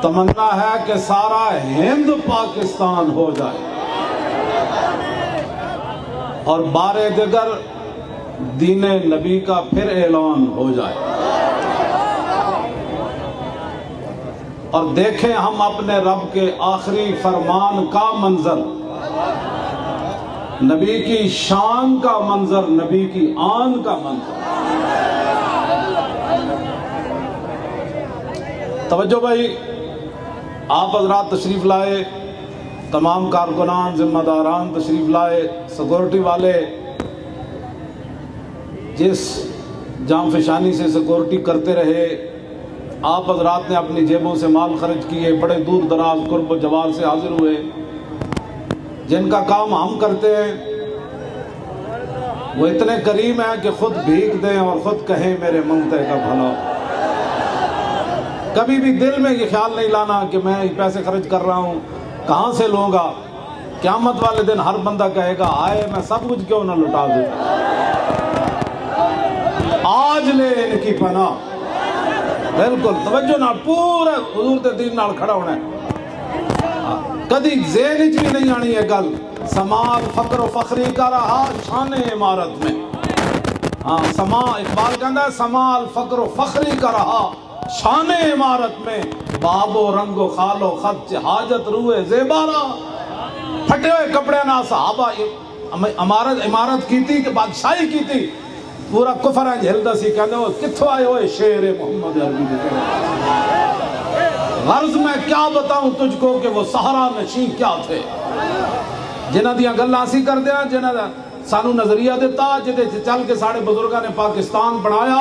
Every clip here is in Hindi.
तमन्ना है कि सारा हिंद पाकिस्तान हो जाए और बारे दिगर दीने नबी का फिर ऐलान हो जाए और देखें हम अपने रब के आखिरी फरमान का मंजर, नबी की शान का मंजर, नबी की आन का मंजर। तवज्जो भाई, आप हजरात तशरीफ लाए, तमाम कारकुनान जिम्मेदारान तशरीफ लाए, सिक्योरिटी वाले जिस जाम फिशानी से सिक्योरिटी करते रहे, आप हजरात ने अपनी जेबों से माल खर्च किए, बड़े दूर दराज कुर्ब जवार से हाजिर हुए। जिनका काम हम करते हैं वो इतने करीम हैं कि खुद भीख दें और खुद कहें मेरे मंगते का भला। कभी भी दिल में ये ख्याल नहीं लाना कि मैं पैसे खर्च कर रहा हूँ, कहाँ से लूँगा। क़यामत वाले दिन हर बंदा कहेगा आए मैं सब कुछ क्यों ना लुटा दूँ। आज ले इनकी पनाह, बिल्कुल तवज्जो ना, पूरे हुजूर दे दीन नाल खड़ा होना है। कदी ज़हन च भी नहीं आनी है गल समाल फक्र फखरी का रहा शान इमारत में। हाँ, समा इकबाल कहता है समाल फक्र फखरी का रहा शान इमारत में, बाबो रंगो खालो खत हाजत रूए ज़ेबारा। फटे हुए कपड़े ना सहाबा इमारत की थी कि बादशाही की थी, पूरा कुफर है झेलदा सी। कहते हो कित्थों आए हो शेर मोहम्मद अरबी। गर्ज मैं क्या बताऊं तुझको कि वो सहारा नशी क्या थे, जिन्हां दियां गल्लां असीं करदे हां, जिन्हां दा सानू नजरिया दिता, जिहदे चल के साढ़े बुजुर्गों ने पाकिस्तान बनाया।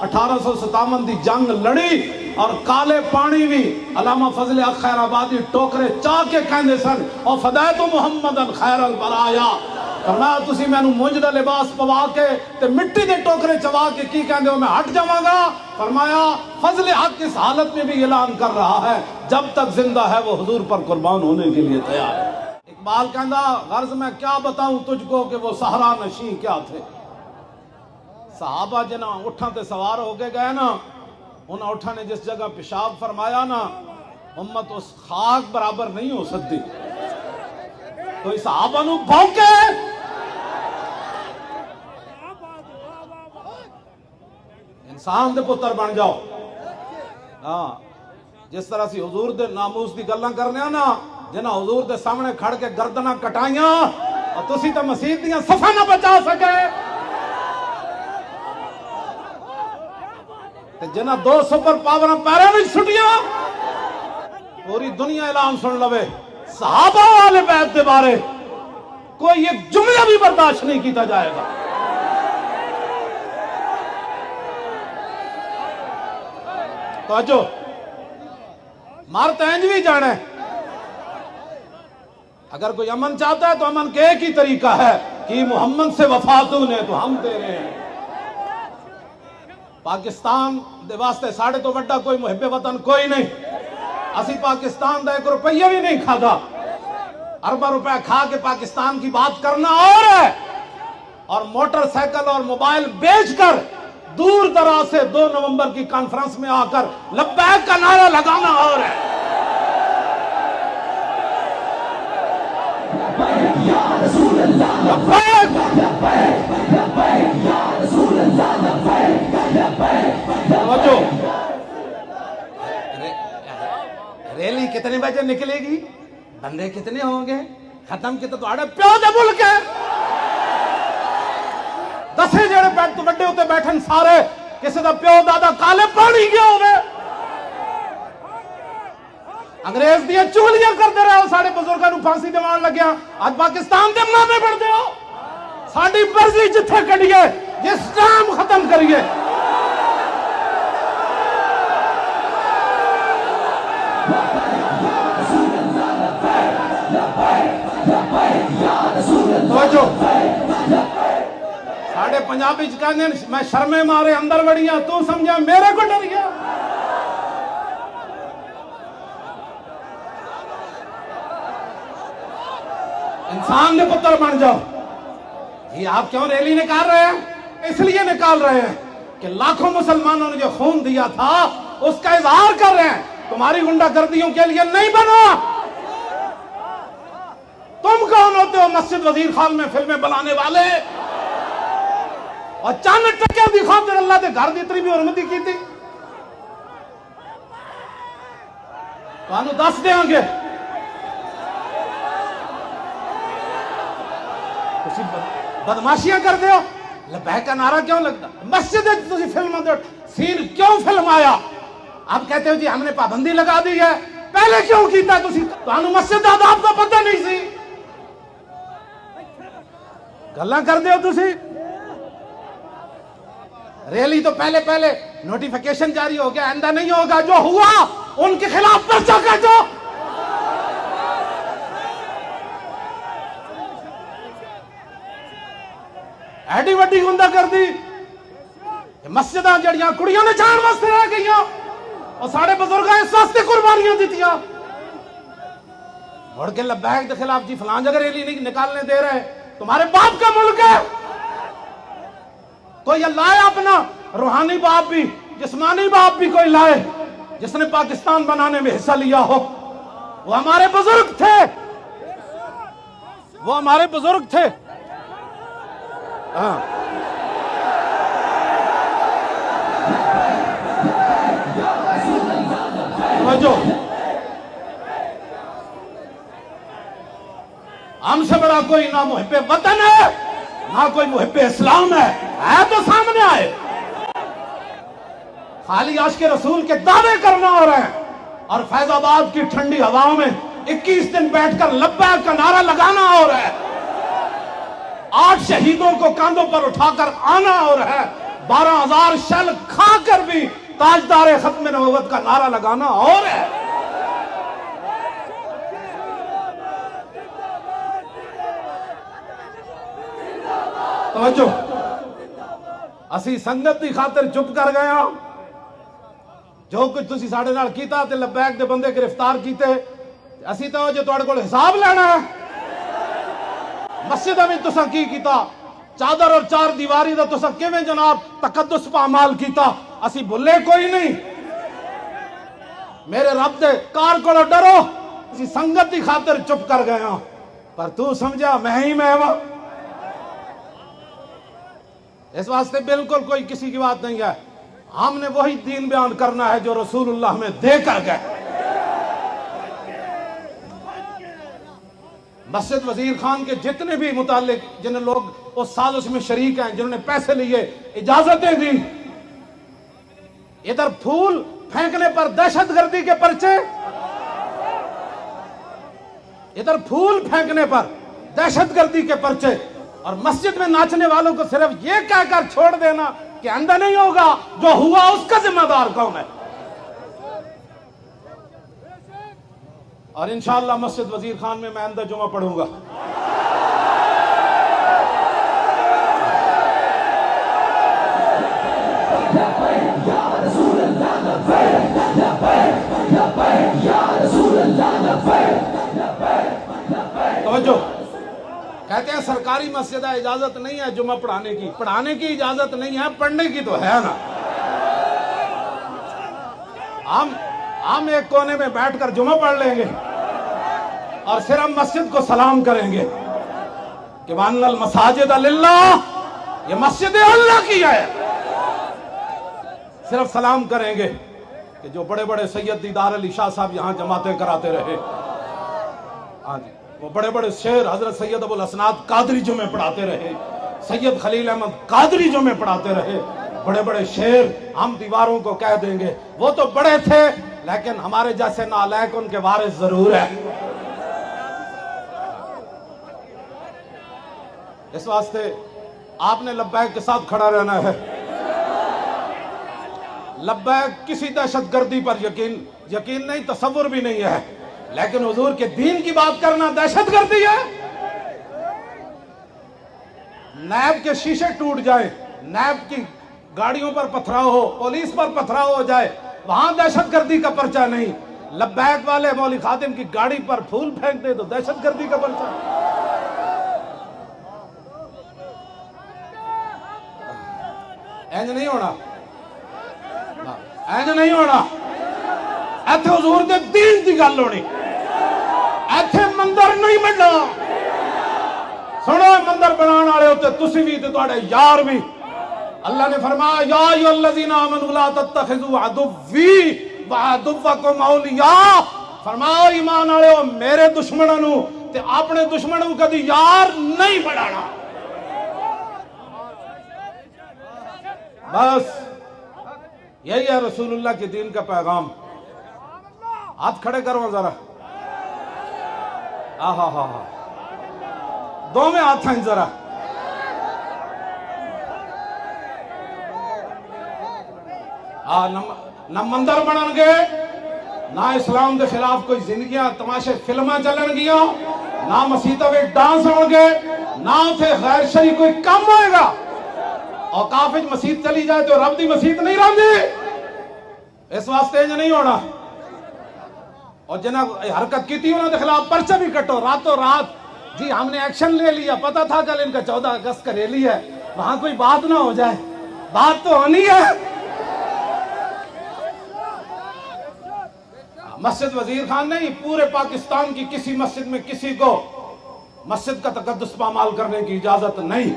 1857 की जंग लड़ी और काले पानी भी अलामा फजल हक खैराबादी टोकरे चाह के कहते सन और फदैतो मुहम्मदन खैरल बराया। फरमाया तुसी मैनू मुंज दा लिबास पवा के ते मिट्टी दे टोकरे चबा के की कहंदे हो मैं हट जावांगा। फरमाया फजल हक इस हालत में भी ऐलान कर रहा है जब तक जिंदा है वो हुजूर पर कुर्बान होने के लिए तैयार है। इकबाल कहंदा गर्ज मैं क्या बताऊं तुझको कि वो सहरा नशी क्या थे। सहाबा जिन्हां उठां ते सवार होके गए ना, उन्हां उठां ने जिस जगह पेशाब फरमाया ना, उम्मत उस खाक बराबर नहीं हो सकती। कोई सहाबा नू भौंके, इंसान दे पुत्र बन जाओ। हाँ, जिस तरह से हुजूर दे नामूस दी गल्लां करने ना, जिन्हां हुजूर दे सामने खड़ के गर्दना कटाइयां और तुसी तो मसीत दियां सफा ना बचा सके, ते जिन्हां 2 सुपर पावर पैरों में सुटियां, पूरी दुनिया ऐलान सुन लवे सहाबा वाले बैत के बारे कोई एक जुमला भी बर्दाश्त नहीं किया जाएगा। तो अजो मार तंज भी जाने, अगर कोई अमन चाहता है तो अमन के एक ही तरीका है कि मोहम्मद से वफा तूने तो हम दे रहे हैं। पाकिस्तान दे वास्ते साढ़े तो वड्डा कोई मुहिब्बे वतन कोई नहीं। असी पाकिस्तान का 1 रुपया भी नहीं खाता, अरबा रुपया खा के पाकिस्तान की बात करना और है, और मोटरसाइकिल और मोबाइल बेचकर दूर दराज से 2 नवंबर की कॉन्फ्रेंस में आकर लब्बैक का नारा लगाना और है। रैली कितने बजे निकलेगी, बंदे कितने होंगे, खत्म कितने तो प्यो दे मुल्क है। 10 जेड़े बैठ तो बड़े उत्ते बैठन सारे किसी का प्यो दादा काले पानी गया होवे। अंग्रेज दियां चुगलियां करते रहे, साढ़े बुजुर्गों को फांसी दिवान लग्या, आज पाकिस्तान के मामे पढ़ते हो। साड़ी मर्जी जिथे कढ़िए जिस टाइम खत्म करिए। साढ़े पंजाबी कहते मैं शर्मे मारे अंदर वड़िया, तू समझा मेरे को डर गया। इंसान के पुत्र बन जाओ। ये आप क्यों रैली निकाल रहे हैं? इसलिए निकाल रहे हैं कि लाखों मुसलमानों ने जो खून दिया था उसका इजहार कर रहे हैं तुम्हारी गुंडागर्दियों के लिए नहीं बना। तुम कौन होते हो मस्जिद वजीर खान में फिल्में बनाने वाले? और चंद टके दी खातिर अल्लाह के घर की इतनी भी हुरमती की थी। तुहानू दस देंगे, तुसी बदमाशियां करते हो। लबैक का नारा क्यों लगता? मस्जिद फिल्म सीन क्यों फिल्म आया? आप कहते हो जी हमने पाबंदी लगा दी है, पहले क्यों किया? तुहानू मस्जिद का आदाब तो पता नहीं सी, गल्लां करते हो तुसी। रैली तो पहले पहले नोटिफिकेशन जारी हो गया, आइंदा नहीं होगा। जो हुआ उनके खिलाफ पर्चा काटो। एडी वड्डी गुंडा कर दी। मस्जिद जड़ियां कुड़ियों ने जान वास्ते रह गई और साढ़े बुजुर्ग इस वास्ते कुर्बानियां दितियां। मुड़ के लबैक के खिलाफ जी फलां जगह रैली नहीं निकालने दे रहे। तुम्हारे बाप का मुल्क है। कोई लाए अपना रूहानी बाप भी, जिस्मानी बाप भी कोई लाए जिसने पाकिस्तान बनाने में हिस्सा लिया हो। वो हमारे बुजुर्ग थे, वो हमारे बुजुर्ग थे। हाँ, समझो, हमसे बड़ा कोई ना मुहिब्बे वतन है ना कोई मुहिब्बे इस्लाम है तो सामने आए। खाली आशिक रसूल के दावे करना हो रहे हैं और फैजाबाद की ठंडी हवाओं में 21 दिन बैठकर लब्बैक का नारा लगाना हो रहा है। 8 शहीदों को कांधों पर उठाकर आना हो रहा है। 12,000 शल खाकर भी ताजदार खत्म नबूवत का नारा लगाना हो रहा है। समझो, असी संगत की खातिर चुप कर गए। जो कुछ तुसी साडे नाल कीता ते लबैक दे बंदे गिरफ्तार कीते, असी तो जो तुहाडे कोल हिसाब लेना है। मस्जिद में तुसा की कीता? चादर और चार दीवारी दा तुसा किवें जनाब तकद्दुस पामाल कीता? असी भुले कोई नहीं। मेरे रब दे कार कोलों डरो। असी संगत की खातिर चुप कर गए, पर तू समझा मैं ही मैं वा। इस वास्ते बिल्कुल कोई किसी की बात नहीं है। हमने वही दीन बयान करना है जो रसूलुल्लाह हमें देकर गए। मस्जिद वजीर खान के जितने भी मुतालिक जिन लोग उस साजिश में शरीक हैं, जिन्होंने पैसे लिए, इजाजतें दी, इधर फूल फेंकने पर दहशतगर्दी के पर्चे, इधर फूल फेंकने पर दहशतगर्दी के पर्चे, और मस्जिद में नाचने वालों को सिर्फ ये कहकर छोड़ देना कि अंदर नहीं होगा। जो हुआ उसका जिम्मेदार कौन है? और इंशाअल्लाह मस्जिद वजीर खान में मैं अंदर जुमा पढ़ूंगा। तो कहते हैं सरकारी मस्जिद है, इजाजत नहीं है जुमा पढ़ाने की। पढ़ाने की इजाजत नहीं है, पढ़ने की तो है ना। हम एक कोने में बैठकर जुमा पढ़ लेंगे और फिर हम मस्जिद को सलाम करेंगे कि वन्नल मसाजिद लिल्लाह, ये मस्जिद अल्लाह की है। सिर्फ सलाम करेंगे कि जो बड़े बड़े सैयद दीदार अली शाह साहब यहां जमातें कराते रहे, हाँ जी, वो बड़े बड़े शेर हजरत सैयद अबुल हसनात कादरी जुमे पढ़ाते रहे, सैयद खलील अहमद कादरी जुमे पढ़ाते रहे, बड़े बड़े शेर हम दीवारों को कह देंगे। वो तो बड़े थे, लेकिन हमारे जैसे नालायक उनके वारिस जरूर है। इस वास्ते आपने लब्बैक के साथ खड़ा रहना है। लब्बैक किसी दहशतगर्दी पर यकीन नहीं, तसव्वुर भी नहीं है, लेकिन हुजूर के दीन की बात करना दहशतगर्दी है। नैब के शीशे टूट जाए, नैब की गाड़ियों पर पथराव हो, पुलिस पर पथराव हो जाए, वहां दहशतगर्दी का पर्चा नहीं। लब्बैक वाले मौली खादिम की गाड़ी पर फूल फेंक दे तो दहशतगर्दी का पर्चा। इंज नहीं होना, इंज नहीं होना, इत्थे हुजूर दे दीन दी गल होनी, इत्थे मंदिर नहीं बनना। सुनो मंदिर बनाने वाले उत्ते तुसी भी ते तुहाडे यार भी। अल्लाह ने फरमाया या अय्युहल्लज़ीना आमनू ला तत्तखिज़ू अदुव्वी व अदुव्वकुम औलिया। फरमाओ ईमान वाले मेरे दुश्मनों नू ते अपने दुश्मनों को कभी यार नहीं बनाना। बस यही है रसूलुल्लाह के दीन का पैगाम। हाथ खड़े करो जरा, आहा हा हा, दो में हाथ हैं जरा। न मंदिर बनन गए, ना इस्लाम के खिलाफ कोई जिंदगियां तमाशे फिल्म चलन गिया, ना मसीता में डांस हो गए, ना उसे गैर शरी कोई कम होएगा। और काफिज मसीत चली जाए तो रब दी मसीत नहीं रही। इस वास्ते नहीं होना। और जिन्हें हरकत की थी उन्होंने खिलाफ पर्चा भी कटो रातों रात। जी हमने एक्शन ले लिया, पता था कल इनका 14 अगस्त का रैली है, वहां कोई बात ना हो जाए। बात तो होनी है। मस्जिद वजीर खान नहीं, पूरे पाकिस्तान की किसी मस्जिद में किसी को मस्जिद का तकद्दुस पामाल करने की इजाजत नहीं।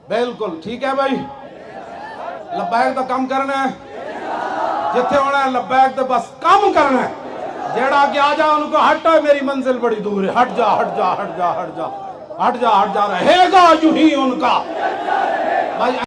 बिल्कुल ठीक है भाई, लब्बैक तो कम करना है, जिथे होना है लब्बैक तो बस कम करना है। जेड़ा आगे आ जा उनको हटो, मेरी मंजिल बड़ी दूर है, हट जा हट जा हट जा हट जा हट जा हट जा, रहेगा यूं ही उनका भाई।